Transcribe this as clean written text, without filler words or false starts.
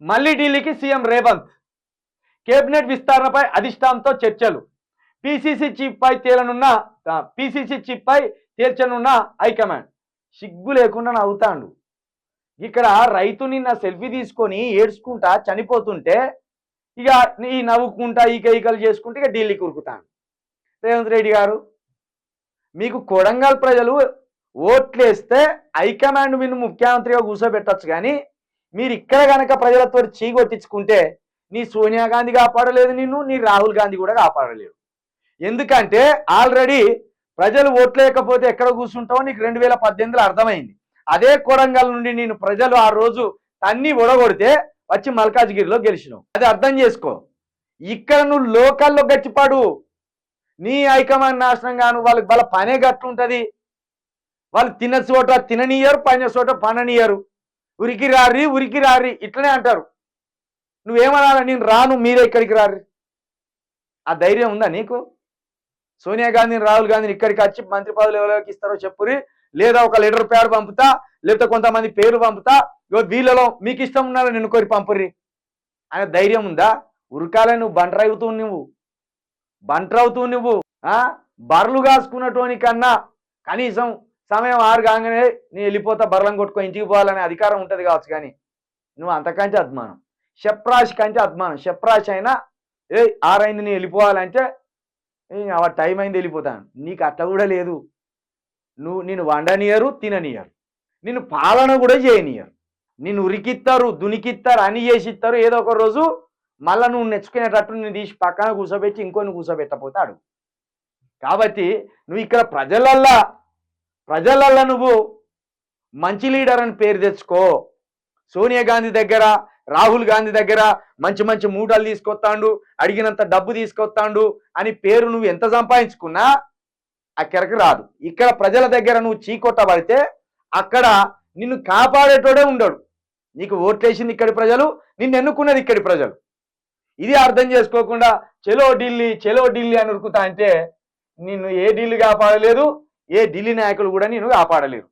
మళ్ళీ ఢిల్లీకి CM Revanth. Cabinet విస్తరణపై అధిష్టానంతో చర్చలు. పీసీసీ చీఫ్ పై తేల్చనున్న హైకమాండ్. సిగ్గు లేకుండా నవ్వుతాండు. ఇక్కడ రైతు నిన్న సెల్ఫీ తీసుకొని ఏడ్చుకుంటా చనిపోతుంటే ఇక ఈ నవ్వుకుంటా ఈకలు చేసుకుంటే ఇక ఢిల్లీకి ఉరుకుతాను. రేవంత్ రెడ్డి గారు, మీకు కొడంగల్ ప్రజలు ఓట్లేస్తే హైకమాండ్ మీరు ముఖ్యమంత్రిగా కూర్చోబెట్టచ్చు, కానీ మీరు ఇక్కడ కనుక ప్రజలతో చీగొట్టించుకుంటే నీ సోనియా గాంధీ కాపాడలేదు నిన్ను, నీ రాహుల్ గాంధీ కూడా కాపాడలేడు. ఎందుకంటే ఆల్రెడీ ప్రజలు ఓట్లేకపోతే ఎక్కడ కూర్చుంటావో నీకు 2018లో అర్థమైంది. అదే కొడంగల్ నుండి నేను ప్రజలు ఆ రోజు తన్ని ఒడగొడితే వచ్చి మల్కాజ్గిరిలో గెలిచినావు. అది అర్థం చేసుకో. ఇక్కడ నువ్వు లోకల్లో గట్టిపాడు, నీ హైకమాండ్ నాశనం గాను. వాళ్ళ పనే గట్లుంటది. వాళ్ళు తిన్న చోట తిననీయరు, పైన చోట పననీయరు. ఉరికి రారి ఇట్లనే అంటారు. నువ్వేమనాలి? నేను రాను, మీరే ఇక్కడికి రారి. ఆ ధైర్యం ఉందా నీకు? సోనియా గాంధీని రాహుల్ గాంధీని ఇక్కడికి వచ్చి మంత్రి పదవులు ఎవరికి ఇస్తారో చెప్పురి, లేదా ఒక లెటర్ పేరు పంపుతా, లేకపోతే కొంతమంది పేరు పంపుతా, వీళ్ళలో మీకు ఇష్టం ఉన్నారో నిన్ను కోరి పంపుర్రి అనే ధైర్యం ఉందా? ఉరకాలే నువ్వు బంట్రవుతూ నువ్వు బర్రెలు కాసుకున్నటోని కన్నా కనీసం సమయం 6 కాగానే నేను వెళ్ళిపోతా, బర్రెలను కొట్టుకొని ఇంటికి పోవాలనే అధికారం ఉంటుంది కావచ్చు, కానీ నువ్వు అంతకంటే అద్మానం, షప్రాష్ కంటే అద్మానం. షప్రాష్ అయినా 6 అయింది నేను వెళ్ళిపోవాలంటే ఆ టైం అయింది వెళ్ళిపోతాను. నీకు అట్లా కూడా లేదు. నిన్ను వండనియరు, తిననియరు, నిన్ను పాలన కూడా చేయనియరు. నిన్ను ఉరికిస్తారు, దునికిస్తారు, అని చేసి ఇస్తారు. ఏదో ఒక రోజు మళ్ళీ నువ్వు నెచ్చుకునేటట్టు నేను తీసి పక్కన కూర్చోబెట్టి ఇంకొని కూర్చోబెట్టపోతే అడుగు. కాబట్టి నువ్వు ఇక్కడ ప్రజలల్లా నువ్వు మంచి లీడర్ అని పేరు తెచ్చుకో. సోనియా గాంధీ దగ్గర, రాహుల్ గాంధీ దగ్గర మంచి మంచి మూటలు తీసుకొస్తాడు, అడిగినంత డబ్బు తీసుకొస్తాడు అని పేరు నువ్వు ఎంత సంపాదించుకున్నా అక్కడికి రాదు. ఇక్కడ ప్రజల దగ్గర నువ్వు చీకొట్టబడితే అక్కడ నిన్ను కాపాడేటోడే ఉండడు. నీకు ఓట్లేసింది ఇక్కడి ప్రజలు, నిన్ను ఎన్నుకున్నది ఇక్కడి ప్రజలు. ఇది అర్థం చేసుకోకుండా చెలో ఢిల్లీ అని ఉరుకుతా అంటే నిన్ను ఏ ఢిల్లీ కాపాడలేదు, ఏ ఢిల్లీ నాయకులు కూడా నిన్ను కాపాడలేరు.